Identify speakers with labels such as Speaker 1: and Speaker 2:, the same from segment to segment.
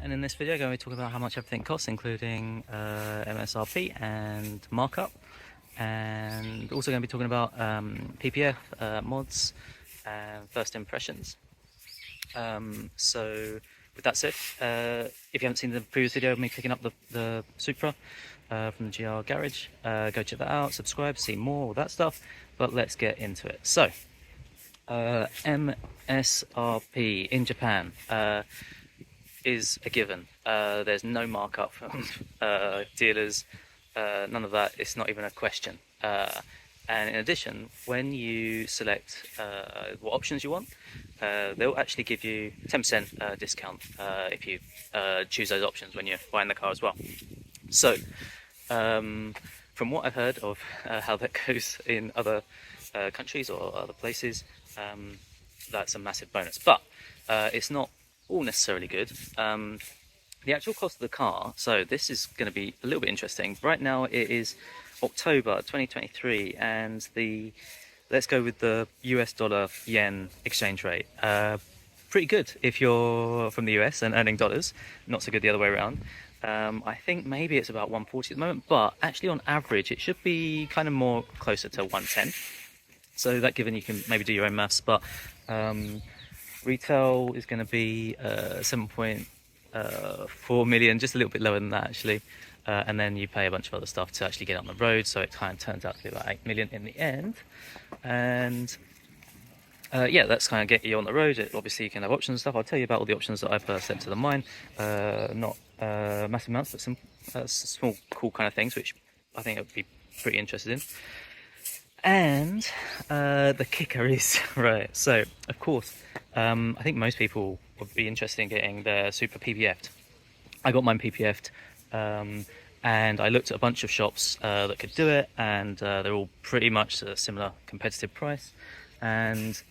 Speaker 1: and in this video I'm going to be talking about how much everything costs, including MSRP and markup, and also going to be talking about PPF, mods, and first impressions. So with that said, if you haven't seen the previous video of me picking up the Supra from the GR garage, go check that out, subscribe, see more, all that stuff, but let's get into it. So MSRP in Japan is a given. There's no markup from dealers, none of that. It's not even a question. And in addition, when you select what options you want, they'll actually give you 10% discount if you choose those options when you're buying the car as well. So from what I've heard of how that goes in other countries or other places, that's a massive bonus, but it's not all necessarily good. The actual cost of the car, so this is going to be a little bit interesting. Right now it is October 2023, and let's go with the US dollar yen exchange rate. Pretty good if you're from the US and earning dollars, not so good the other way around. I think maybe it's about 140 at the moment, but actually on average it should be kind of more closer to 110. So that given, you can maybe do your own maths, but retail is going to be 7.4 million, just a little bit lower than that actually, and then you pay a bunch of other stuff to actually get on the road, so it kind of turns out to be about 8 million in the end. And yeah, that's kind of get you on the road. Obviously you can have options and stuff. I'll tell you about all the options that I've set to the mine, not massive amounts, but some small cool kind of things which I think I would be pretty interested in. And the kicker is, right, so of course I think most people would be interested in getting their Supra PPF'd. I got mine PPF'd, and I looked at a bunch of shops that could do it, and they're all pretty much a similar competitive price, and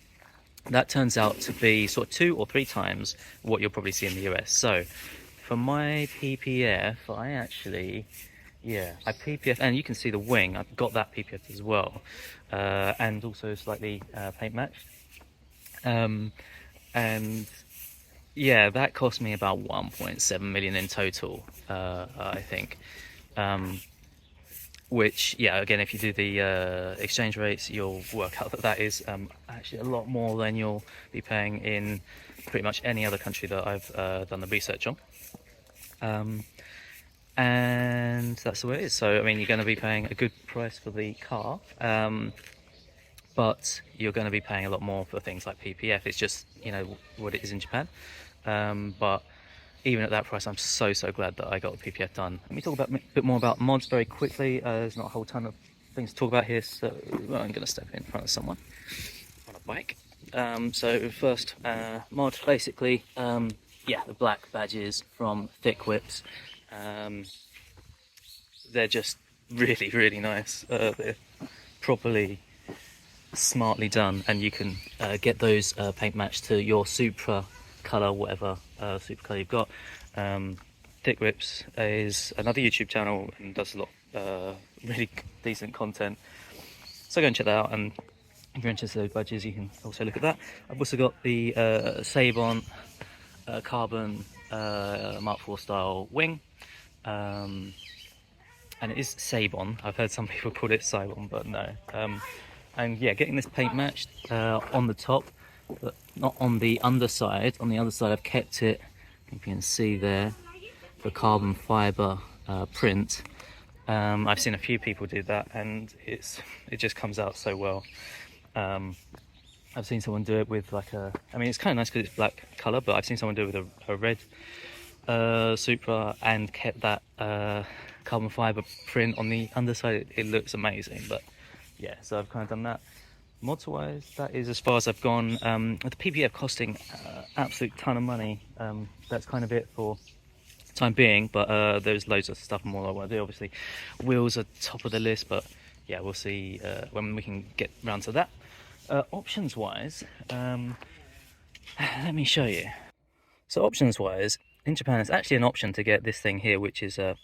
Speaker 1: that turns out to be sort of 2 or 3 times what you'll probably see in the US. So for my PPF, I PPF, and you can see the wing, I've got that PPF as well, and also slightly paint matched, and yeah, that cost me about 1.7 million in total, I think, which, yeah, again, if you do the exchange rates, you'll work out that that is actually a lot more than you'll be paying in pretty much any other country that I've done the research on. And that's the way it is. So I mean, you're going to be paying a good price for the car, but you're going to be paying a lot more for things like PPF. It's just, you know, what it is in Japan, but even at that price, I'm so glad that I got the PPF done. Let me talk a bit more about mods very quickly. There's not a whole ton of things to talk about here, so well, I'm going to step in front of someone on a bike. So first mod, basically, yeah, the black badges from Thick Whips. They're just really nice. They're properly smartly done, and you can get those paint matched to your Supra colour, whatever Supra colour you've got. Thick Whips is another YouTube channel and does a lot really decent content, so go and check that out, and if you're interested in those badges you can also look at that. I've also got the Sabon carbon Mark IV style wing, and it is Sabon. I've heard some people call it Sabon, but no. And yeah, getting this paint matched on the top, but not on the underside. On the other side I've kept it, if you can see there, the carbon fibre print. I've seen a few people do that, and it just comes out so well. I've seen someone do it with like I mean, it's kind of nice because it's black colour, but I've seen someone do it with a red Supra and kept that carbon fibre print on the underside. It looks amazing. But yeah, so I've kind of done that. Mods wise, that is as far as I've gone. With the PPF costing absolute ton of money, that's kind of it for the time being, but there's loads of stuff more I want to do. Obviously wheels are top of the list, but yeah, we'll see when we can get round to that. Options wise, let me show you. So options wise, in Japan it's actually an option to get this thing here, which is a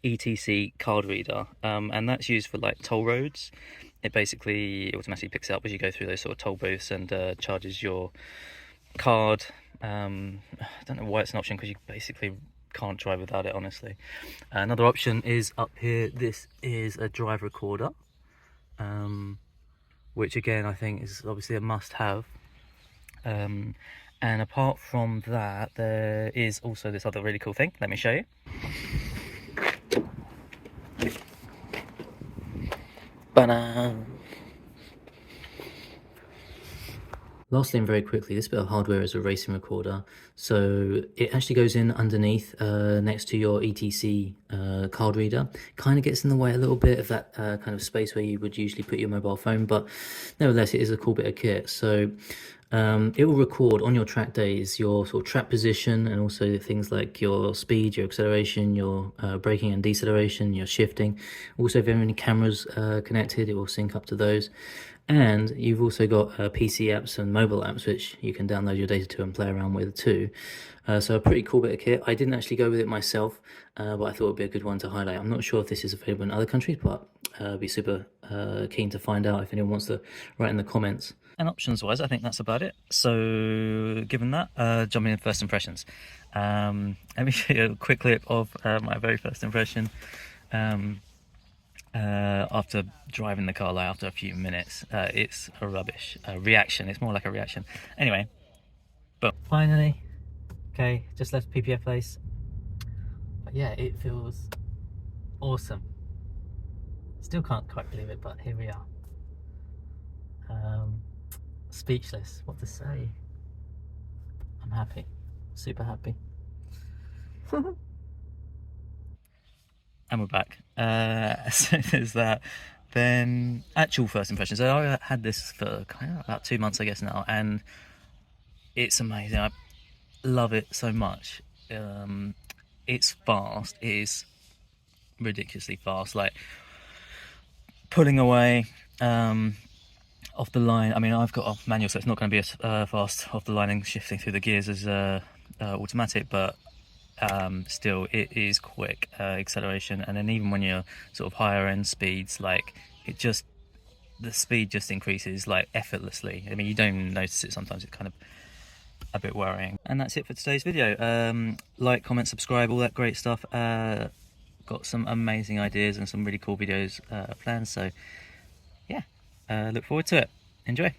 Speaker 1: ETC card reader, and that's used for like toll roads. It basically automatically picks it up as you go through those sort of toll booths and charges your card I don't know why it's an option, because you basically can't drive without it, honestly. Another option is up here. This is a drive recorder, which again I think is obviously a must-have. And apart from that, there is also this other really cool thing. Let me show you. Ba-da! Lastly, and very quickly, this bit of hardware is a racing recorder. So it actually goes in underneath, next to your ETC card reader. Kind of gets in the way a little bit of that kind of space where you would usually put your mobile phone, but nevertheless, it is a cool bit of kit. So it will record on your track days your sort of track position, and also things like your speed, your acceleration, your braking and deceleration, your shifting. Also, if you have any cameras connected, it will sync up to those. And you've also got PC apps and mobile apps, which you can download your data to and play around with too. So a pretty cool bit of kit. I didn't actually go with it myself, but I thought it would be a good one to highlight. I'm not sure if this is available in other countries, but I'd be super keen to find out if anyone wants to write in the comments. And options wise, I think that's about it. So given that, jumping in first impressions. Let me show you a quick clip of my very first impression. After driving the car, like after a few minutes, it's a rubbish reaction. It's more like a reaction. Anyway, but finally, okay, just left PPF place. But yeah, it feels awesome. Still can't quite believe it, but here we are. Speechless. What to say? I'm happy, super happy. And we're back. So there's that. Then actual first impressions. So I had this for kind of about 2 months, I guess now, and it's amazing. I love it so much. It's fast. It is ridiculously fast. Like pulling away off the line. I mean, I've got a manual, so it's not going to be as fast off the line and shifting through the gears as automatic, but still it is quick acceleration. And then even when you're sort of higher end speeds, like the speed just increases like effortlessly. I mean, you don't even notice it sometimes. It's kind of a bit worrying. And that's it for today's video. Like, comment, subscribe, all that great stuff. Got some amazing ideas and some really cool videos planned, so yeah, look forward to it. Enjoy.